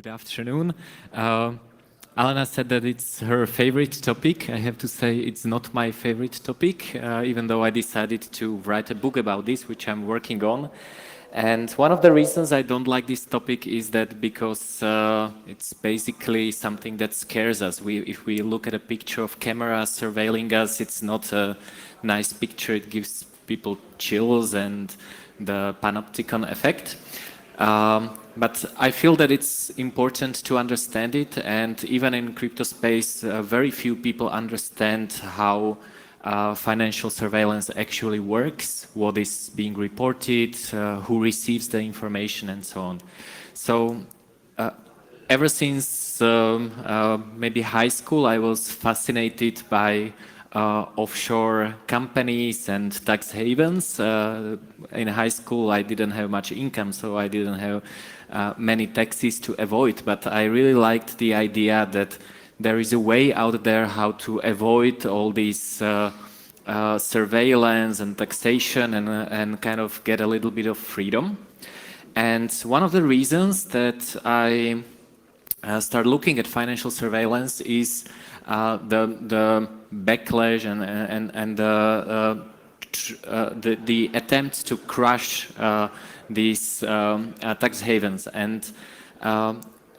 Good afternoon. Alena said that it's her favorite topic. I have to say it's not my favorite topic, even though I decided to write a book about this, which I'm working on. And one of the reasons I don't like this topic is that because it's basically something that scares us. If we look at a picture of camera surveilling us, it's not a nice picture. It gives people chills and the panopticon effect. But I feel that it's important to understand it, and even in crypto space, very few people understand how financial surveillance actually works, what is being reported, who receives the information, and so on. So ever since maybe high school, I was fascinated by offshore companies and tax havens. In high school, I didn't have much income, so I didn't have many taxes to avoid. But I really liked the idea that there is a way out there how to avoid all these surveillance and taxation and kind of get a little bit of freedom. And one of the reasons that I start looking at financial surveillance is the backlash and the attempts to crush these tax havens. And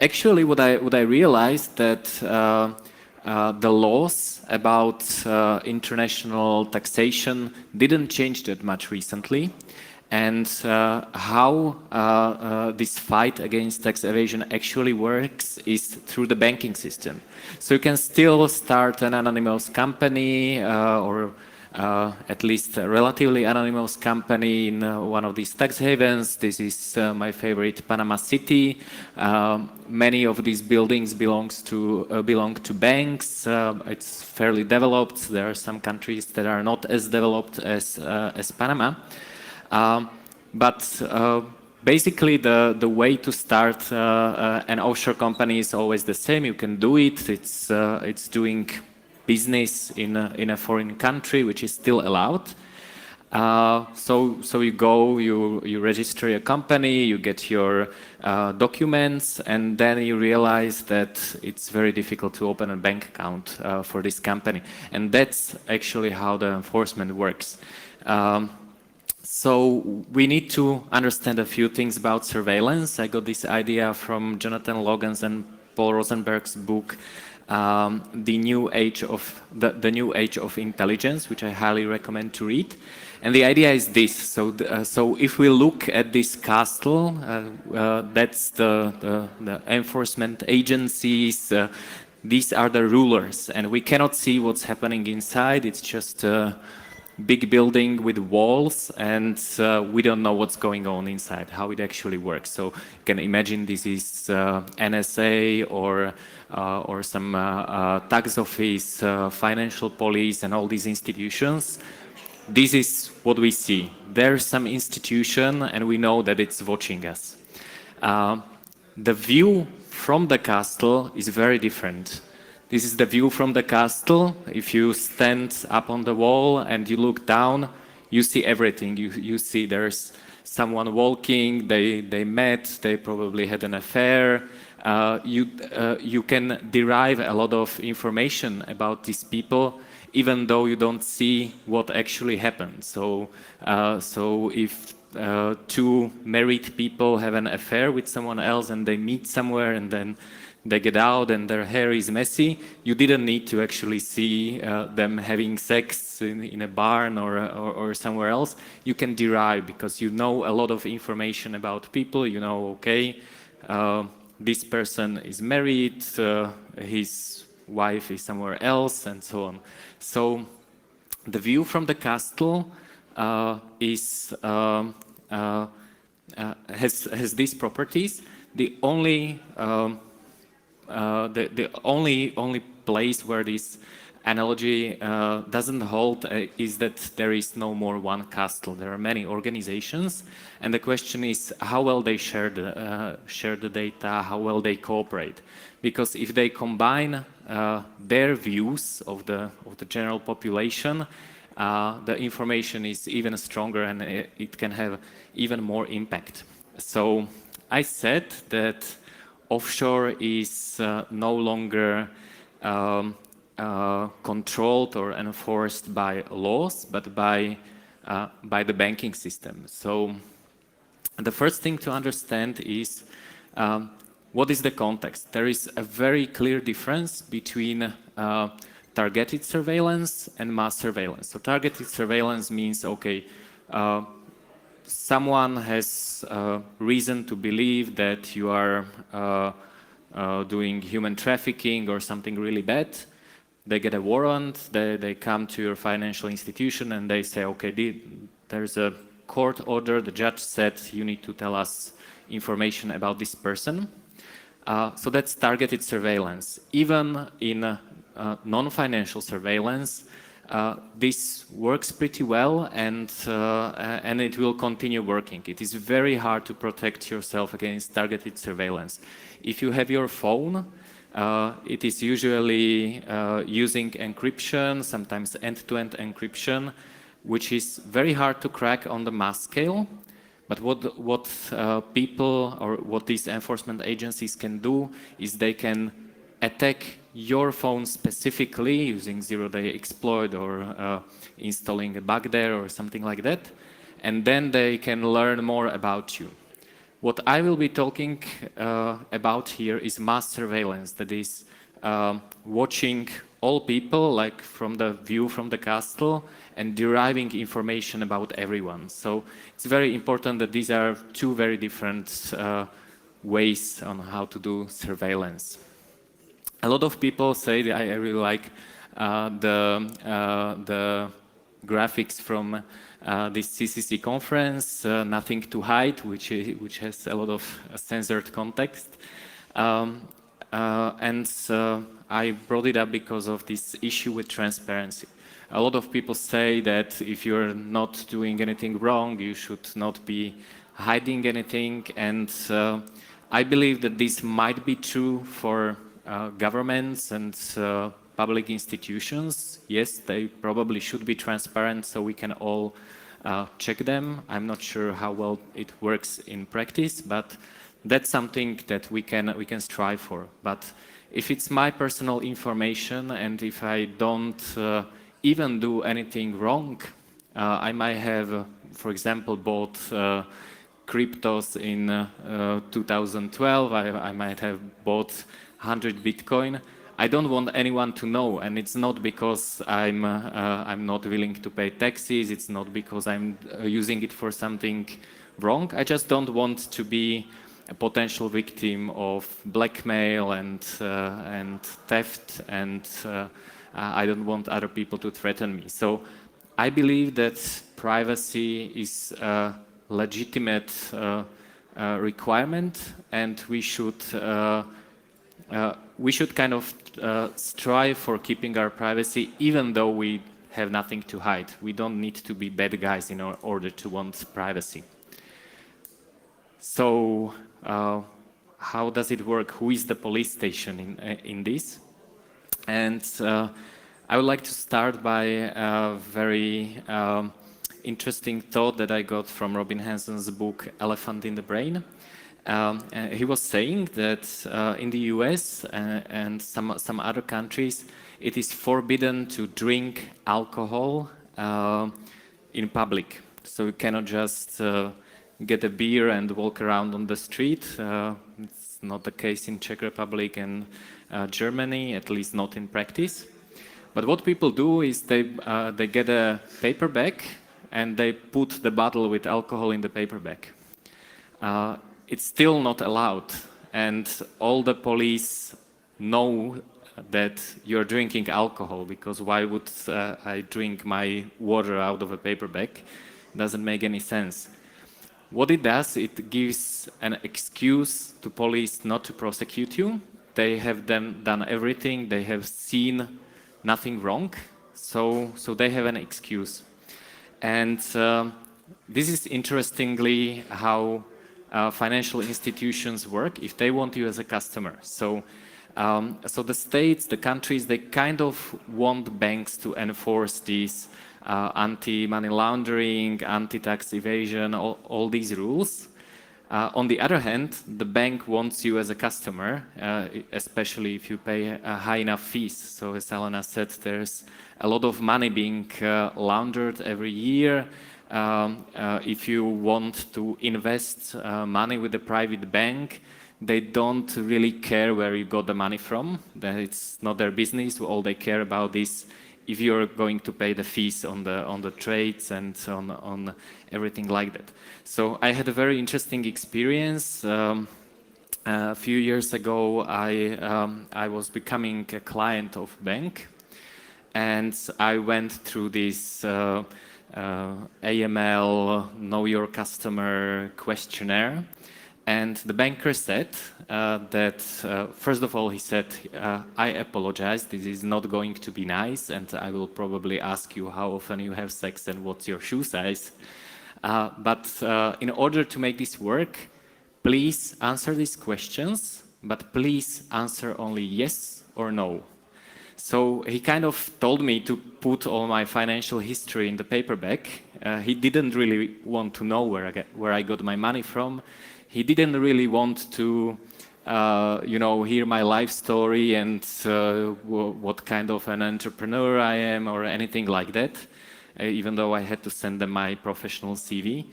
actually, what I realized that the laws about international taxation didn't change that much recently. And how this fight against tax evasion actually works is through the banking system. So you can still start an anonymous company or at least a relatively anonymous company in one of these tax havens. This is my favorite, Panama City. Many of these buildings belong to banks. It's fairly developed. There are some countries that are not as developed as Panama. But basically, the way to start an offshore company is always the same. You can do it. It's doing business in a foreign country, which is still allowed. So you go, you register your company, you get your documents, and then you realize that it's very difficult to open a bank account for this company. And that's actually how the enforcement works. So we need to understand a few things about surveillance. I got this idea from Jonathan Logan's and Paul Rosenberg's book, the new age of intelligence, which I highly recommend to read. And the idea is this: so if we look at this castle, that's the enforcement agencies. These are the rulers, and we cannot see what's happening inside. It's just big building with walls, and we don't know what's going on inside, how it actually works. So you can imagine this is NSA or some tax office, financial police, and all these institutions. This is what we see. There's some institution, and we know that it's watching us. The view from the castle is very different. This is the view from the castle. If you stand up on the wall and you look down, you see everything. You see there's someone walking, they met, they probably had an affair. You can derive a lot of information about these people, even though you don't see what actually happened. So if two married people have an affair with someone else and they meet somewhere and then they get out and their hair is messy, you didn't need to actually see them having sex in a barn or somewhere else. You can derive, because you know a lot of information about people. You know, okay, this person is married, his wife is somewhere else, and so on. So the view from the castle has these properties. The only place where this analogy doesn't hold is that there is no more one castle. There are many organizations, and the question is how well they share the data, how well they cooperate. Because if they combine their views of the general population, the information is even stronger and it can have even more impact. So I said that offshore is no longer controlled or enforced by laws, but by the banking system. So the first thing to understand is what is the context. There is a very clear difference between targeted surveillance and mass surveillance. So targeted surveillance means, okay, someone has reason to believe that you are doing human trafficking or something really bad. They get a warrant, they come to your financial institution and they say, okay, there's a court order, the judge said you need to tell us information about this person. So that's targeted surveillance. Even in non-financial surveillance, this works pretty well and it will continue working. It is very hard to protect yourself against targeted surveillance. If you have your phone, it is usually using encryption, sometimes end-to-end encryption, which is very hard to crack on the mass scale. But what people or what these enforcement agencies can do is they can attack your phone specifically using zero-day exploit or installing a bug there or something like that. And then they can learn more about you. What I will be talking about here is mass surveillance, that is watching all people, like from the view from the castle, and deriving information about everyone. So it's very important that these are two very different ways on how to do surveillance. A lot of people say that I really like the graphics from this CCC conference, Nothing to Hide, which has a lot of censored context. I brought it up because of this issue with transparency. A lot of people say that if you're not doing anything wrong, you should not be hiding anything. And I believe that this might be true for governments and public institutions. Yes, they probably should be transparent so we can all check them. I'm not sure how well it works in practice, but that's something that we can strive for. But if it's my personal information and if I don't even do anything wrong, I might have, for example, bought cryptos in 2012. I might have bought 100 Bitcoin. I don't want anyone to know, and it's not because I'm not willing to pay taxes. It's not because I'm using it for something wrong. I just don't want to be a potential victim of blackmail and theft, and I don't want other people to threaten me. So I believe that privacy is a legitimate requirement, and we should kind of strive for keeping our privacy, even though we have nothing to hide. We don't need to be bad guys in order to want privacy. So how does it work? Who is the police station in this? And I would like to start by a very interesting thought that I got from Robin Hanson's book, Elephant in the Brain. He was saying that in the US and some other countries, it is forbidden to drink alcohol in public. So you cannot just get a beer and walk around on the street. It's not the case in Czech Republic and Germany, at least not in practice. But what people do is they get a paper bag and they put the bottle with alcohol in the paper bag. It's still not allowed, and all the police know that you're drinking alcohol, because why would I drink my water out of a paper bag? Doesn't make any sense. What it does, it gives an excuse to police not to prosecute you. They have done everything, they have seen nothing wrong, so they have an excuse. And this is interestingly how financial institutions work if they want you as a customer. So the states, the countries, they kind of want banks to enforce these anti-money laundering, anti-tax evasion, all these rules. On the other hand, the bank wants you as a customer, especially if you pay high enough fees. So as Elena said, there's a lot of money being laundered every year. If you want to invest money with a private bank, they don't really care where you got the money from. It's not their business. All they care about is if you're going to pay the fees on the trades and on everything like that. So I had a very interesting experience. A few years ago, I was becoming a client of bank, and I went through this AML, Know Your Customer questionnaire. And the banker said that, first of all, he said, I apologize, this is not going to be nice, and I will probably ask you how often you have sex and what's your shoe size. But in order to make this work, please answer these questions, but please answer only yes or no. So he kind of told me to put all my financial history in the paperback. He didn't really want to know where I got my money from. He didn't really want to, hear my life story and what kind of an entrepreneur I am or anything like that, even though I had to send them my professional CV.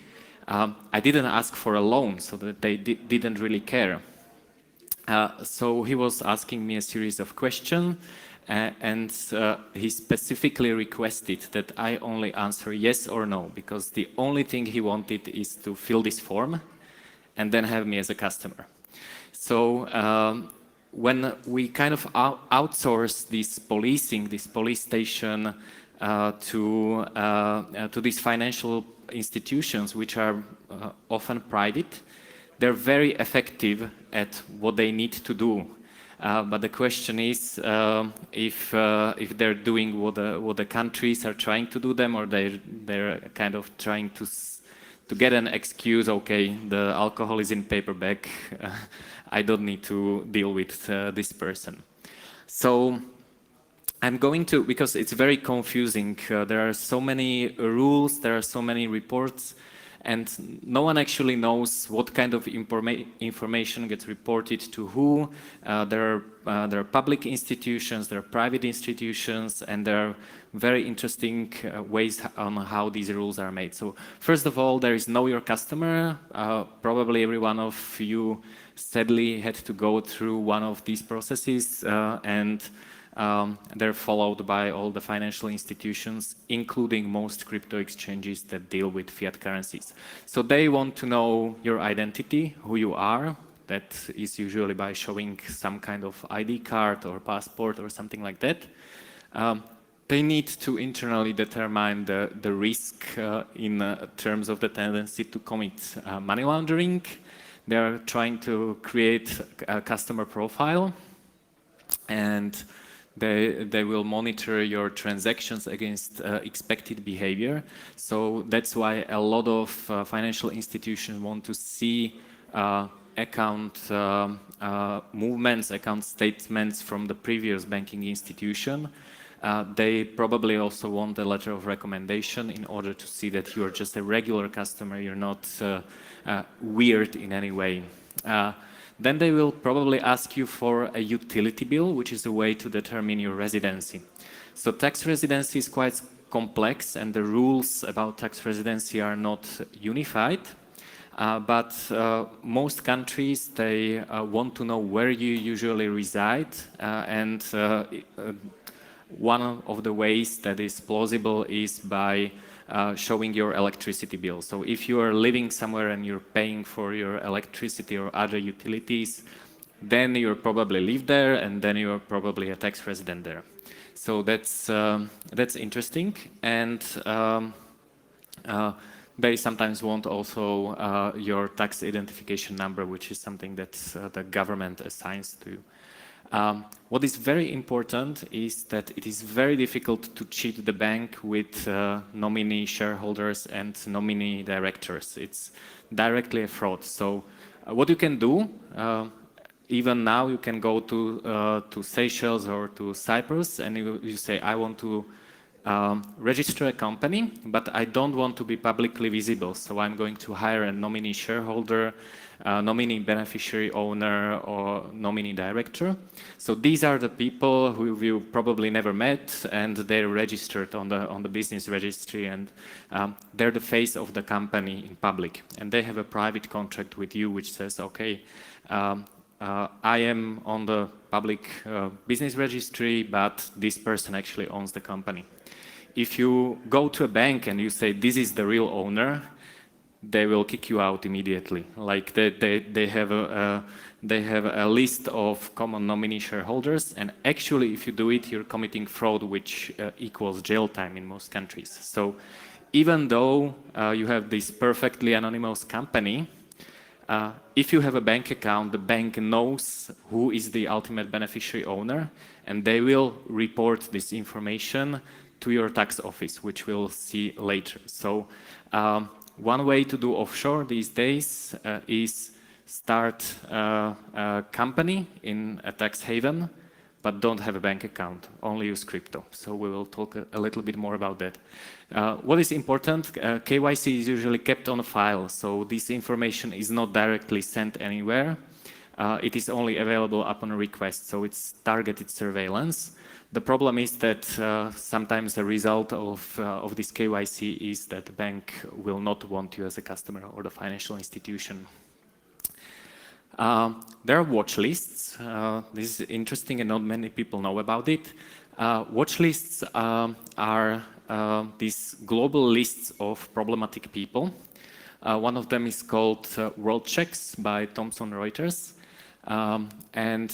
I didn't ask for a loan, so that they didn't really care. So he was asking me a series of questions, and he specifically requested that I only answer yes or no, because the only thing he wanted is to fill this form and then have me as a customer. So when we kind of outsource this policing, this police station to these financial institutions, which are often private, they're very effective at what they need to do. But the question is if they're doing what the countries are trying to do them, or they're kind of trying to get an excuse. Okay, the alcohol is in paperback. I don't need to deal with this person. So I'm going to, because it's very confusing. There are so many rules, there are so many reports, and no one actually knows what kind of information gets reported to who. There are public institutions, there are private institutions, and there are very interesting ways on how these rules are made. So first of all, there is Know Your Customer. Probably every one of you sadly had to go through one of these processes, and they're followed by all the financial institutions, including most crypto exchanges that deal with fiat currencies. So they want to know your identity, who you are. That is usually by showing some kind of ID card or passport or something like that. They need to internally determine the risk in terms of the tendency to commit money laundering. They are trying to create a customer profile, and they will monitor your transactions against expected behavior. So that's why a lot of financial institutions want to see account movements, account statements from the previous banking institution. They probably also want a letter of recommendation in order to see that you're just a regular customer, you're not weird in any way. Then they will probably ask you for a utility bill, which is a way to determine your residency. So tax residency is quite complex, and the rules about tax residency are not unified. But most countries, they want to know where you usually reside, and one of the ways that is plausible is by showing your electricity bill. So if you are living somewhere and you're paying for your electricity or other utilities, then you probably live there, and then you're probably a tax resident there. So that's interesting, and they sometimes want also your tax identification number, which is something that the government assigns to you. What is very important is that it is very difficult to cheat the bank with nominee shareholders and nominee directors. It's directly a fraud. So what you can do, even now you can go to Seychelles or to Cyprus, and you say, I want to register a company, but I don't want to be publicly visible. So I'm going to hire a nominee shareholder, nominee beneficiary owner, or nominee director. So these are the people who you probably never met, and they're registered on the business registry, and they're the face of the company in public. And they have a private contract with you, which says, okay, I am on the public business registry, but this person actually owns the company. If you go to a bank and you say, this is the real owner, they will kick you out immediately. Like they have a list of common nominee shareholders, and actually if you do it, you're committing fraud, which equals jail time in most countries. So even though you have this perfectly anonymous company, if you have a bank account, the bank knows who is the ultimate beneficiary owner, and they will report this information to your tax office, which we'll see later. So one way to do offshore these days is start a company in a tax haven, but don't have a bank account, only use crypto. So we will talk a little bit more about that. What is important, KYC is usually kept on a file, so this information is not directly sent anywhere. It is only available upon request, so it's targeted surveillance. The problem is that sometimes the result of this KYC is that the bank will not want you as a customer or the financial institution. There are watch lists. This is interesting and not many people know about it. Watch lists are these global lists of problematic people. One of them is called World Checks by Thomson Reuters. And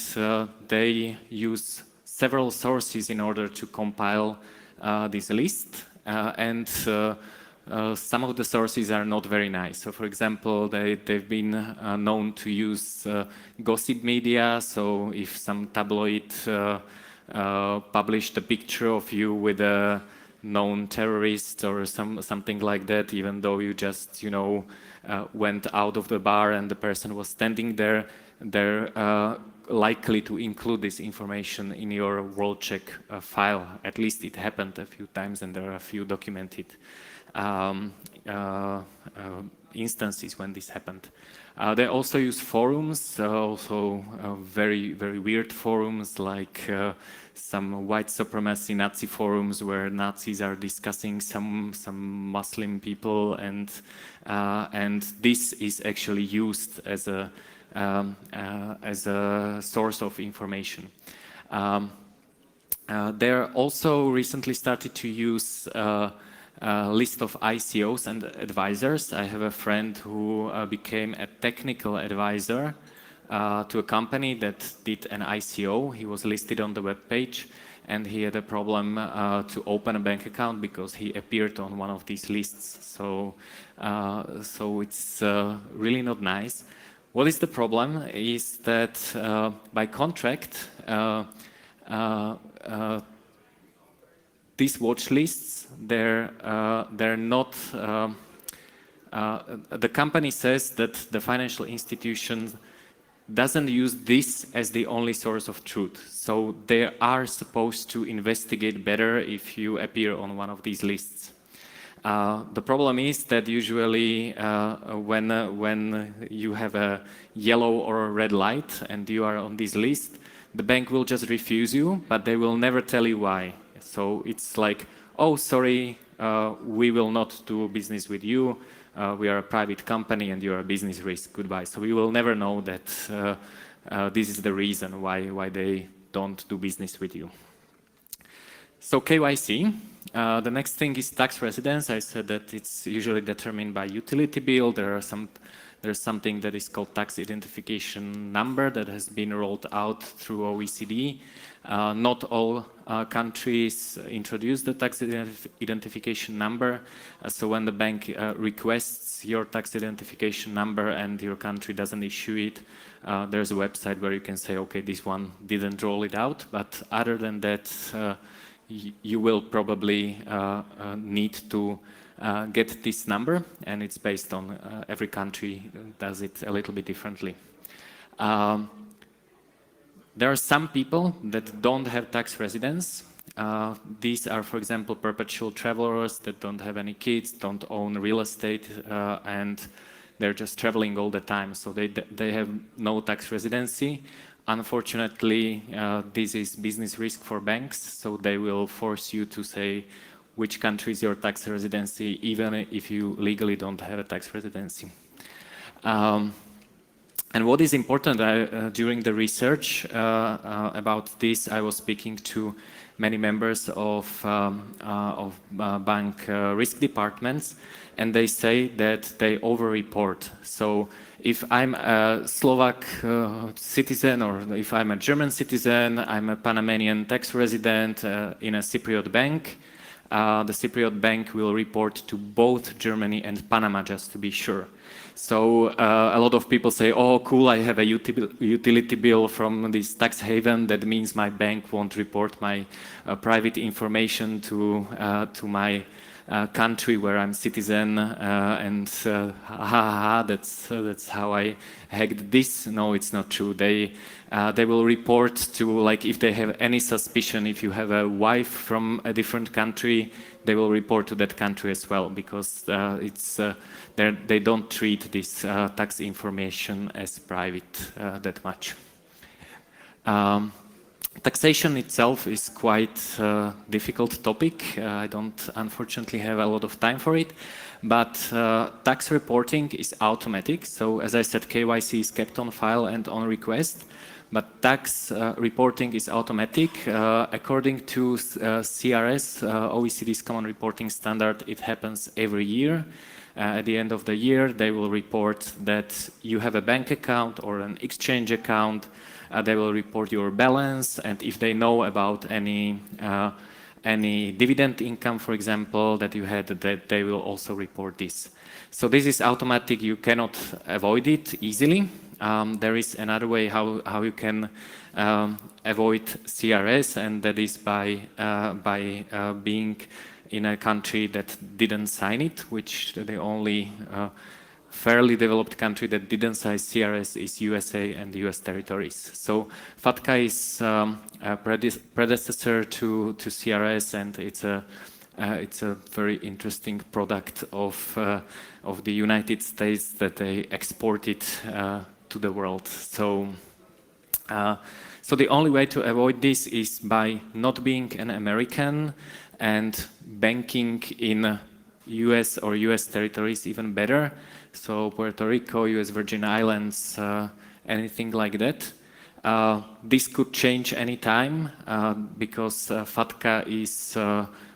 they use several sources in order to compile this list. And some of the sources are not very nice. So for example, they've been known to use gossip media. So if some tabloid published a picture of you with a known terrorist or something like that, even though you just, went out of the bar and the person was standing there, they're likely to include this information in your World Check file. At least it happened a few times, and there are a few documented instances when this happened. They also use forums, also very, very weird forums, like some white supremacy Nazi forums where Nazis are discussing some Muslim people, and this is actually used as a source of information. They're also recently started to use list of ICOs and advisors. I have a friend who became a technical advisor to a company that did an ICO. He was listed on the web page, and he had a problem to open a bank account because he appeared on one of these lists. So it's really not nice. What is the problem is that by contract, these watch lists, they're not, the company says that the financial institution doesn't use this as the only source of truth. So they are supposed to investigate better if you appear on one of these lists. The problem is that usually when you have a yellow or a red light and you are on this list, the bank will just refuse you, but they will never tell you why. So it's like, oh, sorry, we will not do business with you. We are a private company and you're a business risk. Goodbye. So we will never know that this is the reason why they don't do business with you. So KYC. The next thing is tax residence. I said that it's usually determined by utility bill. There's something that is called tax identification number that has been rolled out through OECD. Not all countries introduce the tax identification number. So when the bank requests your tax identification number and your country doesn't issue it, there's a website where you can say, okay, this one didn't roll it out. But other than that, you will probably need to get this number, and it's based on every country does it a little bit differently. There are some people that don't have tax residence, These are, for example, perpetual travelers that don't have any kids, don't own real estate, and they're just traveling all the time. So they have no tax residency. Unfortunately, this is business risk for banks, so they will force you to say which country is your tax residency, even if you legally don't have a tax residency. And what is important during the research about this, I was speaking to many members of bank risk departments, and they say that they over-report. So if I'm a Slovak citizen, or if I'm a German citizen, I'm a Panamanian tax resident in a Cypriot bank, the Cypriot bank will report to both Germany and Panama, just to be sure. So a lot of people say, oh, cool, I have a utility bill from this tax haven. That means my bank won't report my private information to my country where I'm citizen, and that's how I hacked this. No, it's not true. They will report to, like, if they have any suspicion, if you have a wife from a different country, they will report to that country as well, because they don't treat this tax information as private that much. Taxation itself is quite a difficult topic. I don't unfortunately have a lot of time for it, but tax reporting is automatic. So as I said, KYC is kept on file and on request, but tax reporting is automatic. According to CRS, OECD's Common Reporting Standard, it happens every year. At the end of the year, they will report that you have a bank account or an exchange account. They will report your balance, and if they know about any dividend income, for example, that you had, that they will also report this. So this is automatic. You cannot avoid it easily. There is another way how you can avoid CRS, and that is by being in a country that didn't sign it, which the only fairly developed country that didn't sign CRS is USA and the US territories. So FATCA is a predecessor to CRS, and it's a very interesting product of the United States that they exported to the world. So the only way to avoid this is by not being an American and banking in US or US territories, even better. So Puerto Rico, US Virgin Islands, anything like that. This could change anytime because FATCA is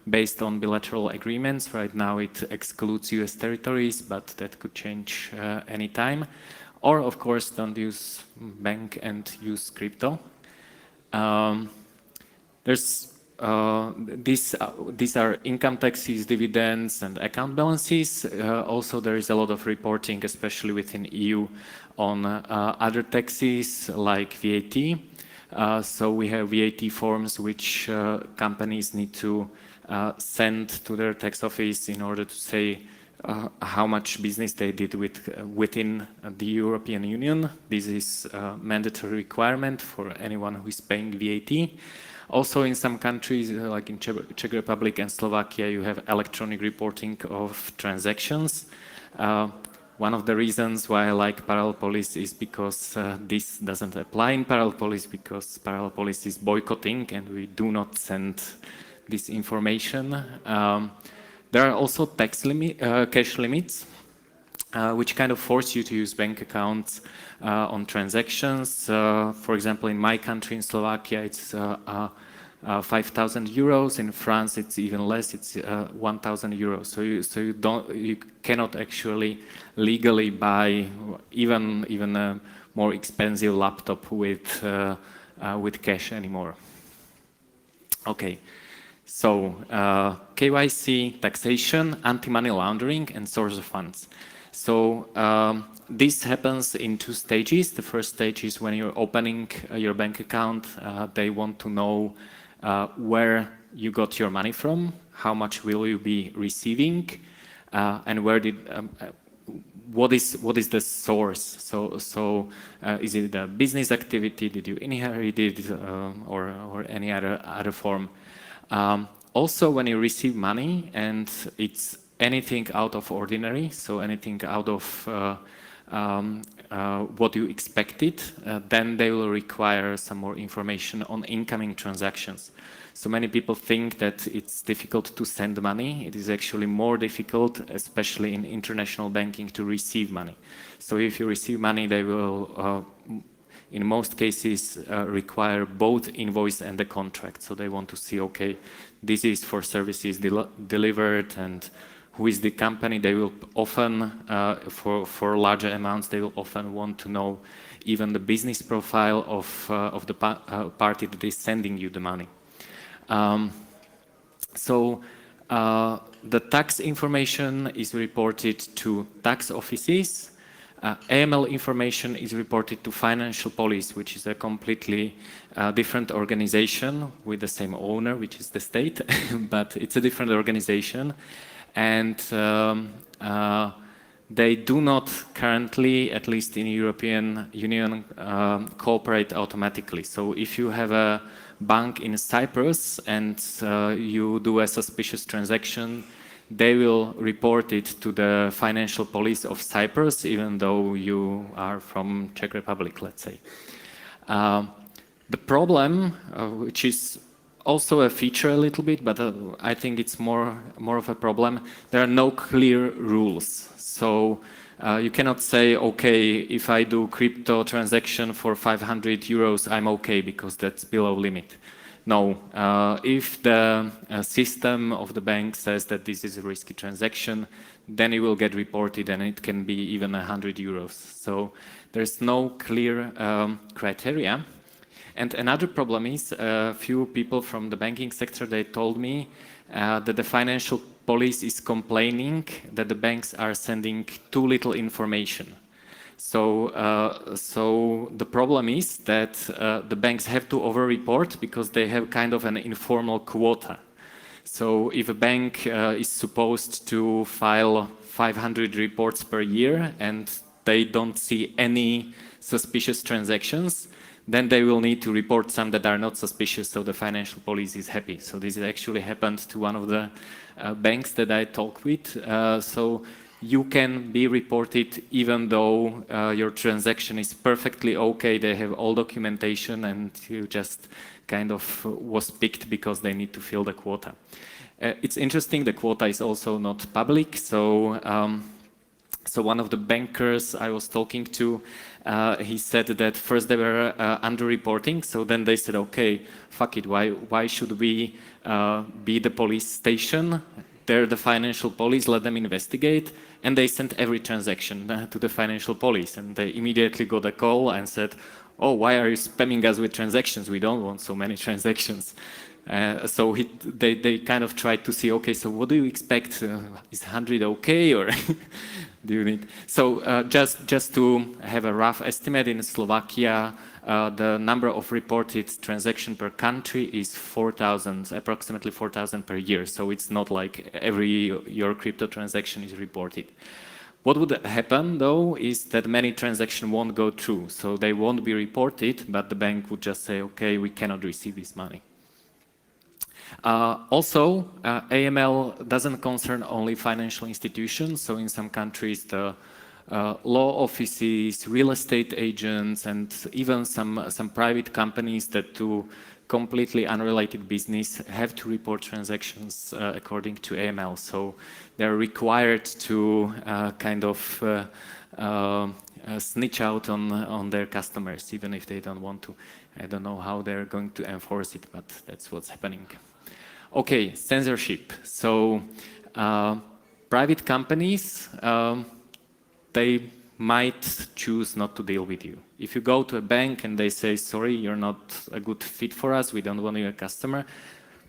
based on bilateral agreements. Right now it excludes US territories, but that could change anytime. Or of course, don't use bank and use crypto. These are income taxes, dividends, and account balances. Also, there is a lot of reporting, especially within EU, on other taxes like VAT. So we have VAT forms which companies need to send to their tax office in order to say how much business they did within the European Union. This is a mandatory requirement for anyone who is paying VAT. Also, in some countries, like in Czech Republic and Slovakia, you have electronic reporting of transactions. One of the reasons why I like Parallel Police is because this doesn't apply in Parallel Police, because Parallel Police is boycotting and we do not send this information. There are also tax cash limits, which kind of force you to use bank accounts on transactions. For example, in my country, in Slovakia, it's 5,000 euros. In France, it's even less. It's 1,000 euros. So you cannot actually legally buy even a more expensive laptop with cash anymore. Okay. So KYC, taxation, anti-money laundering, and source of funds. So this happens in two stages. The first stage is when you're opening your bank account. They want to know where you got your money from, how much will you be receiving, and what is the source? So is it a business activity? Did you inherit it, or any other form? Also, when you receive money and it's anything out of ordinary, so anything out of what you expected, then they will require some more information on incoming transactions. So many people think that it's difficult to send money. It is actually more difficult, especially in international banking, to receive money. So if you receive money, they will, in most cases, require both invoice and the contract. So they want to see, okay, this is for services delivered and who is the company. They will often, for larger amounts, they will often want to know even the business profile of the party that is sending you the money. The tax information is reported to tax offices. AML information is reported to financial police, which is a completely different organization with the same owner, which is the state, but it's a different organization. And they do not currently, at least in European Union, cooperate automatically. So if you have a bank in Cyprus and you do a suspicious transaction, they will report it to the financial police of Cyprus, even though you are from Czech Republic, let's say. The problem, which is also a feature a little bit, but I think it's more of a problem, there are no clear rules. So you cannot say, okay, if I do crypto transaction for 500 euros, I'm okay because that's below limit. No, if the system of the bank says that this is a risky transaction, then it will get reported and it can be even 100 euros. So there's no clear criteria. And another problem is a few people from the banking sector, they told me that the financial police is complaining that the banks are sending too little information. So the problem is that the banks have to over-report because they have kind of an informal quota. So if a bank is supposed to file 500 reports per year and they don't see any suspicious transactions, then they will need to report some that are not suspicious, so the financial police is happy. So this actually happened to one of the banks that I talked with. So you can be reported even though your transaction is perfectly okay, they have all documentation and you just kind of was picked because they need to fill the quota. It's interesting, the quota is also not public, so one of the bankers I was talking to, he said that first they were underreporting, so then they said, okay, fuck it, why should we be the police station? They're the financial police, let them investigate. And they sent every transaction to the financial police. And they immediately got a call and said, oh, why are you spamming us with transactions? We don't want so many transactions. So they kind of tried to see, okay, so what do you expect? Is 100 okay, or do you need? So just to have a rough estimate, in Slovakia, the number of reported transactions per country is 4,000, approximately 4,000 per year. So it's not like your crypto transaction is reported. What would happen though is that many transactions won't go through. So they won't be reported, but the bank would just say, okay, we cannot receive this money. Also, AML doesn't concern only financial institutions. So in some countries, the law offices, real estate agents, and even some private companies that do completely unrelated business have to report transactions according to AML. So they're required to kind of snitch out on their customers, even if they don't want to. I don't know how they're going to enforce it, but that's what's happening. Okay, censorship. So private companies, they might choose not to deal with you. If you go to a bank and they say, sorry, you're not a good fit for us, we don't want you a customer,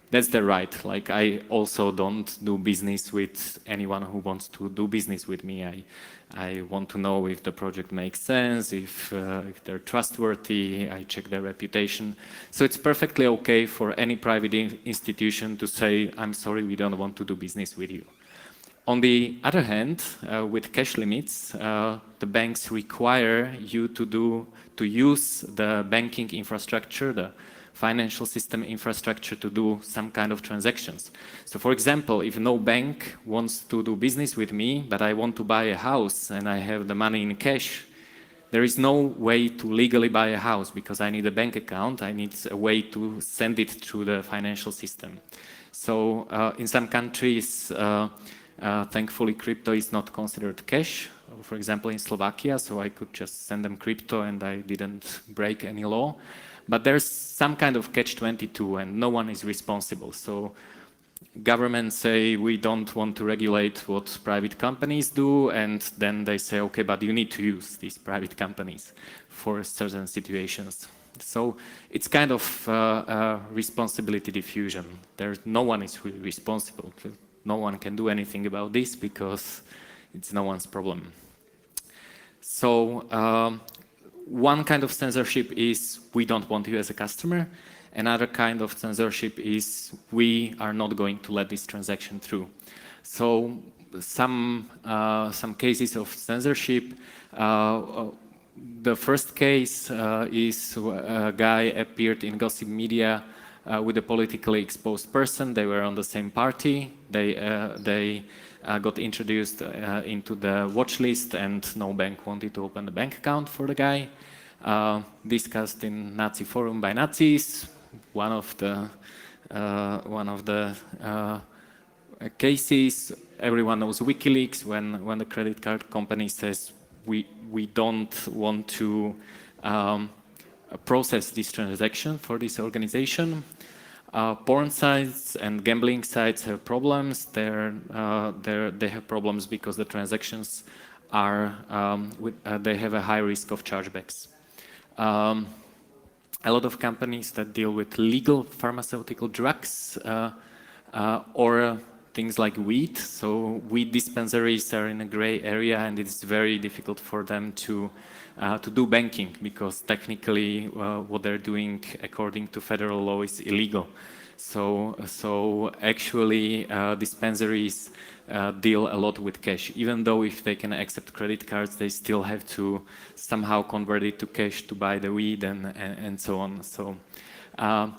that's their right. Like, I also don't do business with anyone who wants to do business with me. I want to know if the project makes sense, if they're trustworthy, I check their reputation. So it's perfectly okay for any private institution to say, I'm sorry, we don't want to do business with you. On the other hand, with cash limits, the banks require you to use the banking infrastructure, the financial system infrastructure to do some kind of transactions. So for example, if no bank wants to do business with me, but I want to buy a house and I have the money in cash, there is no way to legally buy a house because I need a bank account. I need a way to send it through the financial system. So in some countries, thankfully, crypto is not considered cash. For example, in Slovakia, so I could just send them crypto and I didn't break any law. But there's some kind of catch-22 and no one is responsible. So governments say we don't want to regulate what private companies do, and then they say, okay, but you need to use these private companies for certain situations. So it's kind of responsibility diffusion. No one is really responsible. No one can do anything about this because it's no one's problem. So one kind of censorship is we don't want you as a customer. Another kind of censorship is we are not going to let this transaction through. So some cases of censorship. The first case is a guy appeared in gossip media with a politically exposed person. They were on the same party. They got introduced into the watch list, and no bank wanted to open a bank account for the guy. Discussed in Nazi forum by Nazis. One of the cases. Everyone knows WikiLeaks when the credit card company says we don't want to process this transaction for this organization. Porn sites and gambling sites have problems. They have problems because the transactions are they have a high risk of chargebacks. A lot of companies that deal with legal pharmaceutical drugs or things like weed. So weed dispensaries are in a gray area, and it's very difficult for them to do banking because technically what they're doing according to federal law is illegal. So actually dispensaries deal a lot with cash. Even though if they can accept credit cards, they still have to somehow convert it to cash to buy the weed and so on. So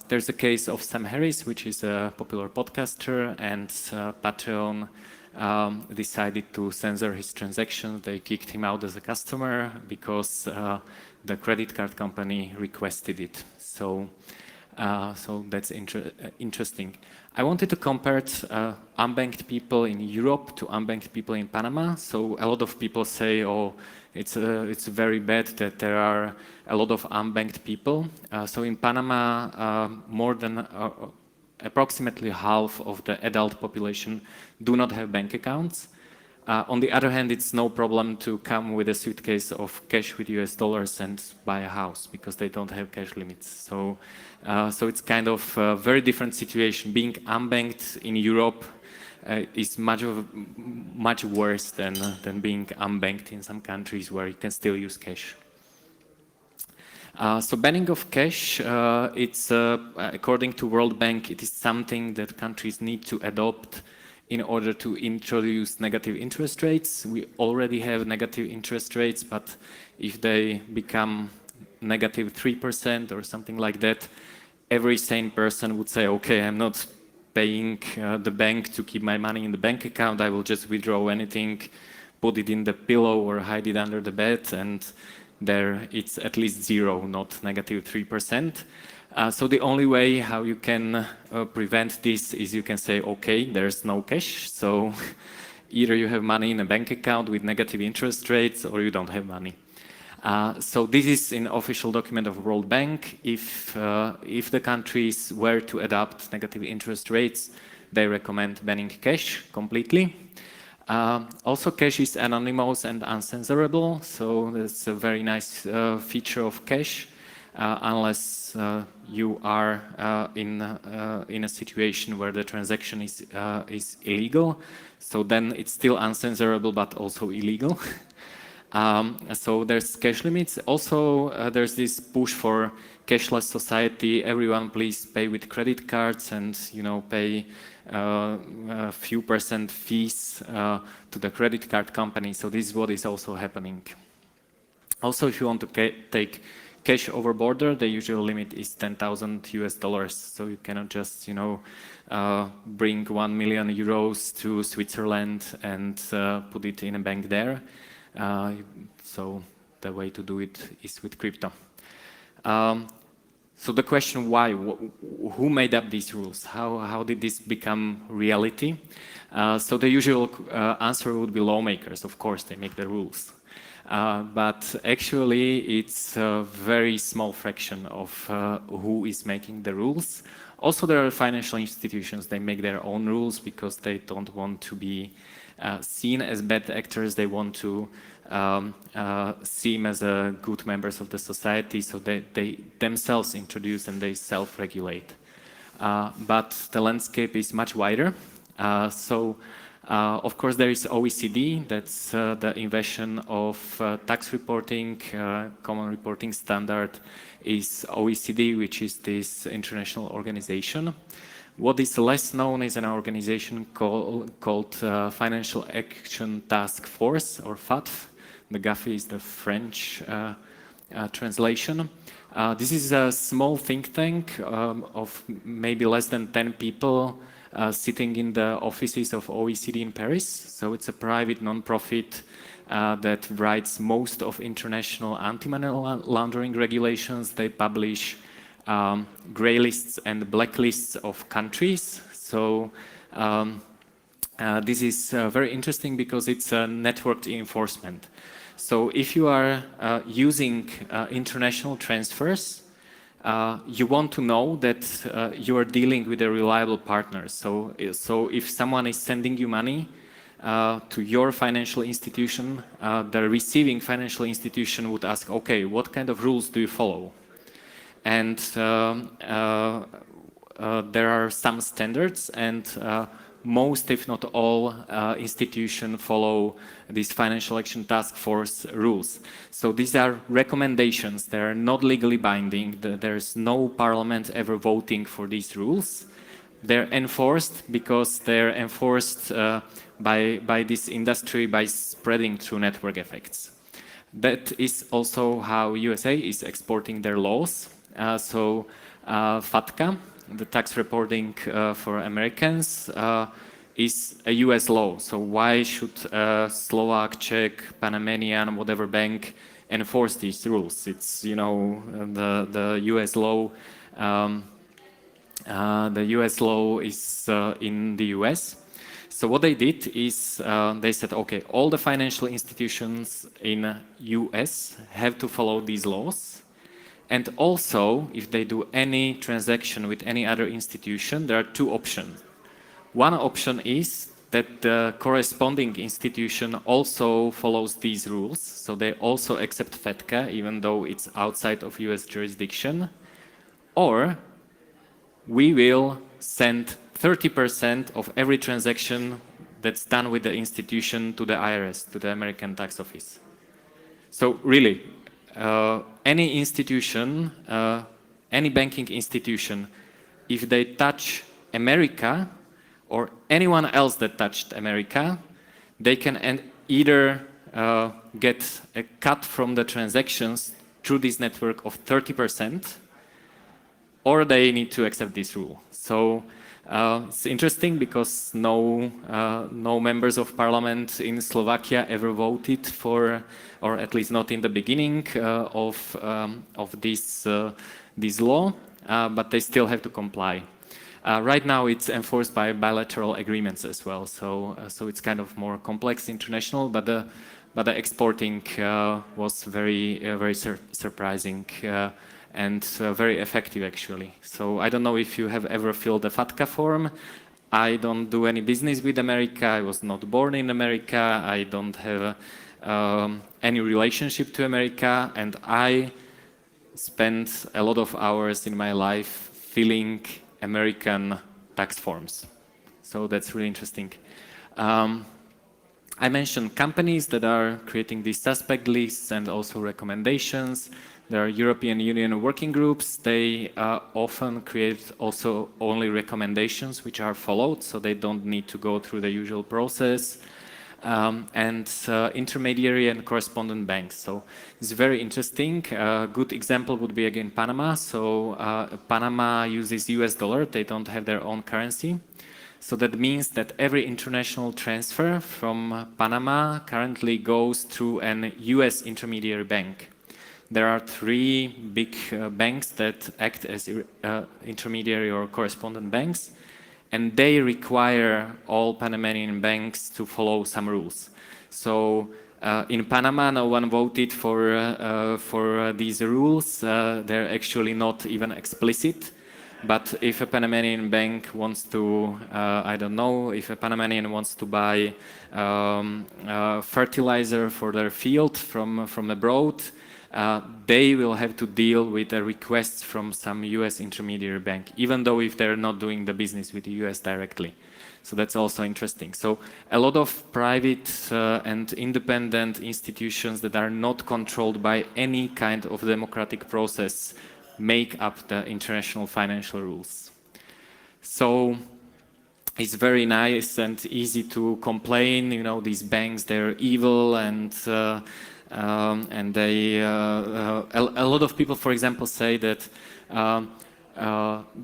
there's a case of Sam Harris, which is a popular podcaster, and Patreon decided to censor his transactions. They kicked him out as a customer because the credit card company requested it. So that's interesting. I wanted to compare unbanked people in Europe to unbanked people in Panama. So a lot of people say, oh, it's very bad that there are a lot of unbanked people. So in Panama, more than approximately half of the adult population do not have bank accounts. On the other hand, it's no problem to come with a suitcase of cash with US dollars and buy a house because they don't have cash limits. So it's kind of a very different situation. Being unbanked in Europe is much worse than being unbanked in some countries where you can still use cash. So banning of cash, it's according to World Bank, it is something that countries need to adopt in order to introduce negative interest rates. We already have negative interest rates, but if they become negative 3% or something like that, every sane person would say, okay, I'm not paying the bank to keep my money in the bank account. I will just withdraw anything, put it in the pillow or hide it under the bed, and there it's at least zero, not negative 3%. So the only way how you can prevent this is you can say, okay, there's no cash. So either you have money in a bank account with negative interest rates or you don't have money. So this is an official document of World Bank. If the countries were to adopt negative interest rates, they recommend banning cash completely. Also, cash is anonymous and uncensorable, so that's a very nice feature of cash, unless you are in a situation where the transaction is illegal. So then it's still uncensorable, but also illegal. So there's cash limits. Also, there's this push for cashless society. Everyone, please pay with credit cards and pay a few percent fees to the credit card company. So this is what is also happening. Also, if you want to take cash over border, the usual limit is 10,000 US dollars. So you cannot just, you know, bring 1 million euros to Switzerland and put it in a bank there. So the way to do it is with crypto. So the question why, who made up these rules? How did this become reality? So the usual answer would be lawmakers. Of course, they make the rules. But actually, it's a very small fraction of who is making the rules. Also, there are financial institutions. They make their own rules because they don't want to be seen as bad actors. They want to seem as good members of the society, so they themselves introduce and they self-regulate. But the landscape is much wider. Of course, there is OECD. That's the invention of tax reporting. Common reporting standard is OECD, which is this international organization. What is less known is an organization called Financial Action Task Force, or FATF. The GAFI is the French translation. This is a small think tank of maybe less than 10 people sitting in the offices of OECD in Paris. So it's a private non-profit that writes most of international anti-money laundering regulations. They publish gray lists and black lists of countries. So this is very interesting because it's a networked enforcement. So if you are using international transfers, you want to know that you are dealing with a reliable partner. So if someone is sending you money to your financial institution, the receiving financial institution would ask, okay, what kind of rules do you follow? And there are some standards, and most, if not all, institutions follow these Financial Action Task Force rules. So these are recommendations. They are not legally binding. There's no parliament ever voting for these rules. They're enforced because they're enforced by this industry by spreading through network effects. That is also how USA is exporting their laws. FATCA, the tax reporting for Americans, is a US law. So why should Slovak, Czech, Panamanian, whatever bank enforce these rules? It's, you know, the US law. The US law is in the US. So what they did is they said, okay, all the financial institutions in US have to follow these laws. And also, if they do any transaction with any other institution, there are two options. One option is that the corresponding institution also follows these rules. So they also accept FATCA, even though it's outside of US jurisdiction. Or we will send 30% of every transaction that's done with the institution to the IRS, to the American Tax Office. So really, any institution, any banking institution, if they touch America or anyone else that touched America, they can either get a cut from the transactions through this network of 30%, or they need to accept this rule. So it's interesting because no members of parliament in Slovakia ever voted for, or at least not in the beginning of this law, but they still have to comply. Right now, it's enforced by bilateral agreements as well. So it's kind of more complex international, but the exporting was very surprising. And very effective, actually. So I don't know if you have ever filled a FATCA form. I don't do any business with America. I was not born in America. I don't have any relationship to America. And I spent a lot of hours in my life filling American tax forms. So that's really interesting. I mentioned companies that are creating these suspect lists and also recommendations. There are European Union working groups. They often create also only recommendations which are followed, so they don't need to go through the usual process. and intermediary and correspondent banks. So it's very interesting. A good example would be again Panama. So Panama uses US dollar. They don't have their own currency. So that means that every international transfer from Panama currently goes through an US intermediary bank. There are three big banks that act as intermediary or correspondent banks, and they require all Panamanian banks to follow some rules. So in Panama, no one voted for these rules. They're actually not even explicit. But if a Panamanian bank wants to, I don't know, if a Panamanian wants to buy fertilizer for their field from abroad, they will have to deal with the requests from some US intermediary bank, even though if they're not doing the business with the US directly. So that's also interesting. So a lot of private and independent institutions that are not controlled by any kind of democratic process make up the international financial rules. So it's very nice and easy to complain, you know, these banks, they're evil and they, a lot of people, for example, say that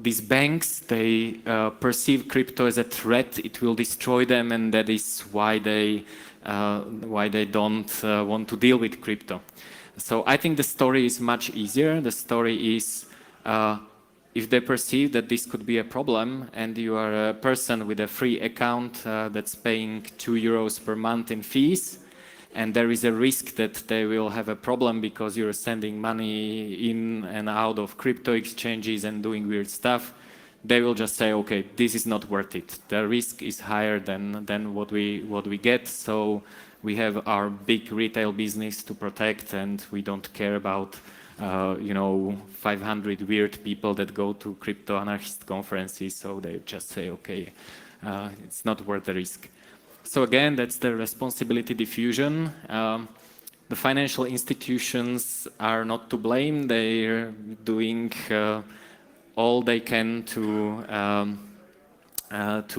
these banks, they perceive crypto as a threat, it will destroy them, and that is why they don't want to deal with crypto. So I think the story is much easier. The story is if they perceive that this could be a problem and you are a person with a free account that's paying €2 per month in fees, and there is a risk that they will have a problem because you're sending money in and out of crypto exchanges and doing weird stuff, they will just say, okay, this is not worth it. The risk is higher than what we get, so we have our big retail business to protect, and we don't care about, you know, 500 weird people that go to crypto anarchist conferences. So they just say, okay, it's not worth the risk. So again, that's the responsibility diffusion. The financial institutions are not to blame. They're doing all they can to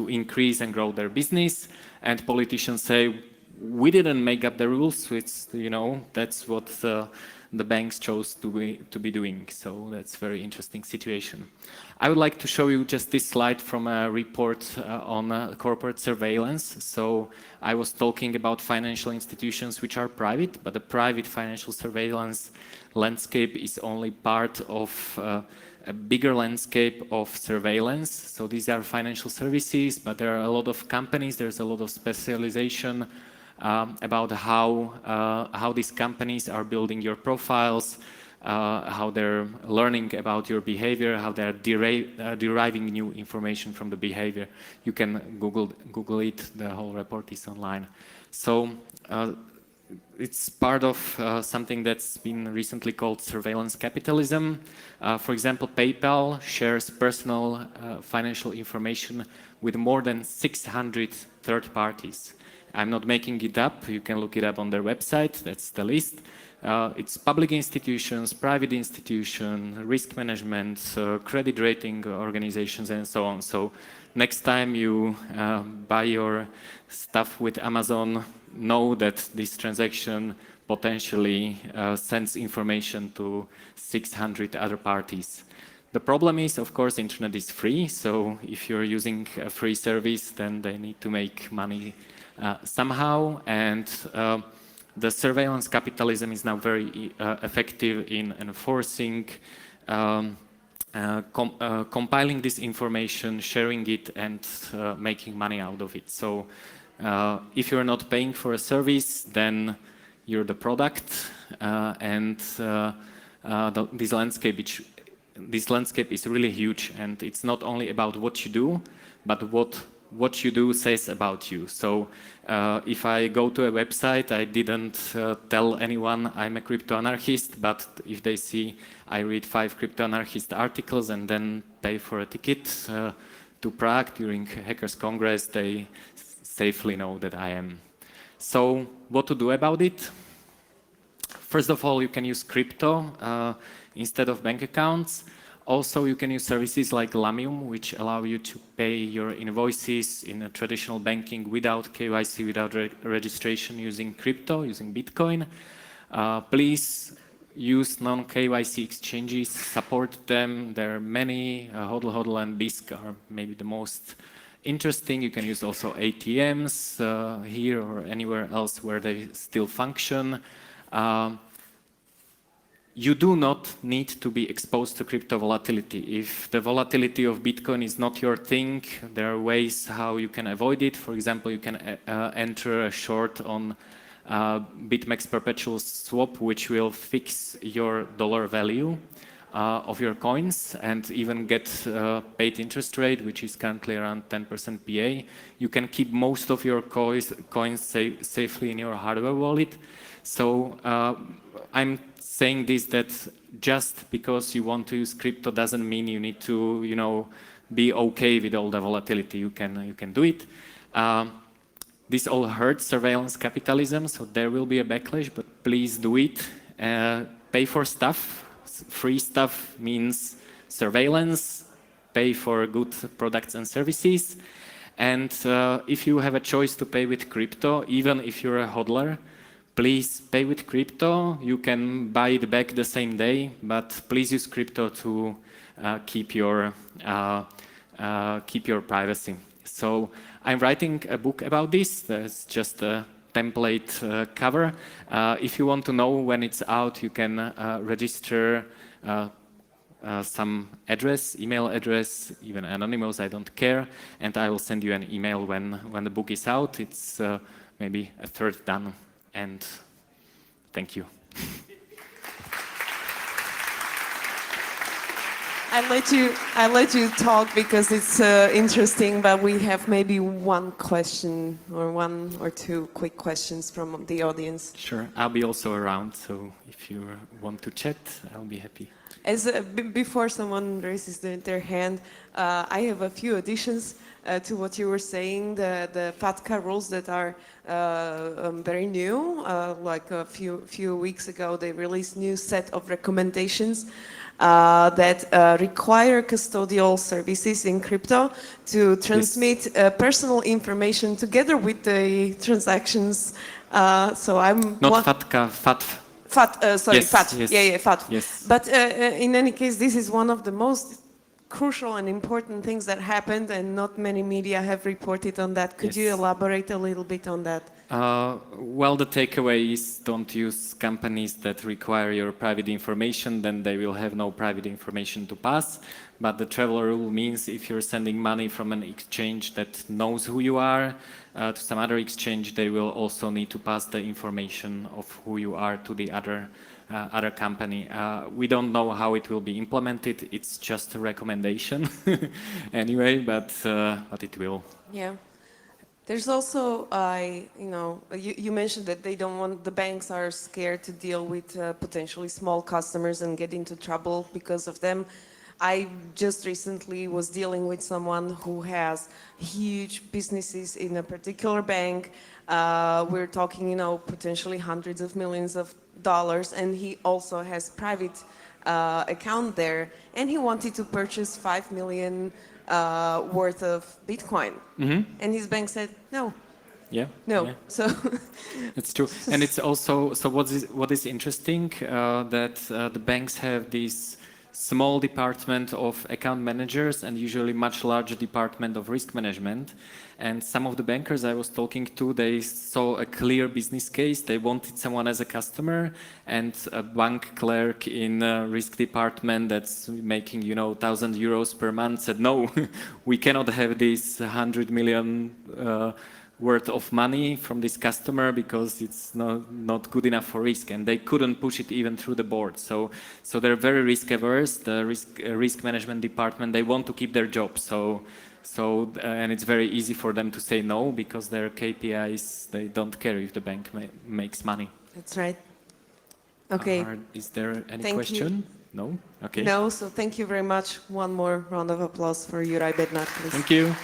increase and grow their business. And politicians say, we didn't make up the rules. It's, you know, that's what the banks chose to be doing. So that's a very interesting situation. I would like to show you just this slide from a report on corporate surveillance. So I was talking about financial institutions which are private, but the private financial surveillance landscape is only part of a bigger landscape of surveillance. So these are financial services, but there are a lot of companies, there's a lot of specialization about how these companies are building your profiles, how they're learning about your behavior, how they're deriving new information from the behavior. You can Google it, the whole report is online. So it's part of something that's been recently called surveillance capitalism. For example, PayPal shares personal financial information with more than 600 third parties. I'm not making it up. You can look it up on their website. That's the list. It's public institutions, private institutions, risk management, credit rating organizations, and so on. So next time you buy your stuff with Amazon, know that this transaction potentially sends information to 600 other parties. The problem is, of course, internet is free. So if you're using a free service, then they need to make money somehow, and the surveillance capitalism is now very effective in enforcing, compiling this information, sharing it, and making money out of it. So if you're not paying for a service, then you're the product, and this landscape is really huge, and it's not only about what you do, but what you do says about you. So if I go to a website, I didn't tell anyone I'm a crypto anarchist, but if they see I read 5 crypto anarchist articles and then pay for a ticket to Prague during Hackers Congress, they safely know that I am. So what to do about it? First of all, you can use crypto instead of bank accounts. Also, you can use services like Lamium, which allow you to pay your invoices in a traditional banking without KYC, without registration, using crypto, using Bitcoin. Please use non-KYC exchanges, support them. There are many. HODL, HODL, and BISC are maybe the most interesting. You can use also ATMs here or anywhere else where they still function. You do not need to be exposed to crypto volatility. If the volatility of Bitcoin is not your thing, there are ways how you can avoid it. For example, you can enter a short on BitMEX perpetual swap, which will fix your dollar value of your coins and even get paid interest rate, which is currently around 10% PA. You can keep most of your coins safely in your hardware wallet. So I'm saying this, that just because you want to use crypto doesn't mean you need to, you know, be okay with all the volatility. You can do it. This all hurts surveillance capitalism, so there will be a backlash, but please do it. Pay for stuff. Free stuff means surveillance. Pay for good products and services. And if you have a choice to pay with crypto, even if you're a hodler, please pay with crypto. You can buy it back the same day, but please use crypto to keep your privacy. So I'm writing a book about this. There's just a template cover. If you want to know when it's out, you can register some address, email address, even anonymous, I don't care, and I will send you an email when the book is out. It's maybe a third done, and thank you. I let you talk because it's interesting, but we have maybe one question or one or two quick questions from the audience. Sure, I'll be also around, so if you want to chat, I'll be happy. As before someone raises their hand, I have a few additions to what you were saying. The FATCA rules that are very new, like a few weeks ago, they released new set of recommendations that require custodial services in crypto to transmit personal information together with the transactions. So I'm not FATCA, FAT. Sorry, yes, FAT. Yes. Yeah, FAT. Yes. But in any case, this is one of the most crucial and important things that happened, and not many media have reported on that. Could you elaborate a little bit on that? Well, the takeaway is don't use companies that require your private information, then they will have no private information to pass. But the travel rule means if you're sending money from an exchange that knows who you are to some other exchange, they will also need to pass the information of who you are to the other company. We don't know how it will be implemented. It's just a recommendation anyway, but it will. Yeah. There's also, you mentioned that they don't want, the banks are scared to deal with potentially small customers and get into trouble because of them. I just recently was dealing with someone who has huge businesses in a particular bank. We're talking, potentially hundreds of millions of dollars, and he also has private account there, and he wanted to purchase 5 million worth of Bitcoin. Mm-hmm. And his bank said, no. Yeah. No. Yeah. So it's true. And it's also, so what is interesting, that the banks have this small department of account managers and usually much larger department of risk management. And some of the bankers I was talking to, they saw a clear business case. They wanted someone as a customer, and a bank clerk in a risk department that's making, 1,000 euros per month said, no, we cannot have this 100 million worth of money from this customer because it's not good enough for risk, and they couldn't push it even through the board. So they're very risk averse. The risk management department, they want to keep their job. And it's very easy for them to say no because their KPIs, they don't care if the bank makes money. That's right. Okay. Is there any question? No? Okay. No, so thank you very much. One more round of applause for Juraj Bednar, please. Thank you.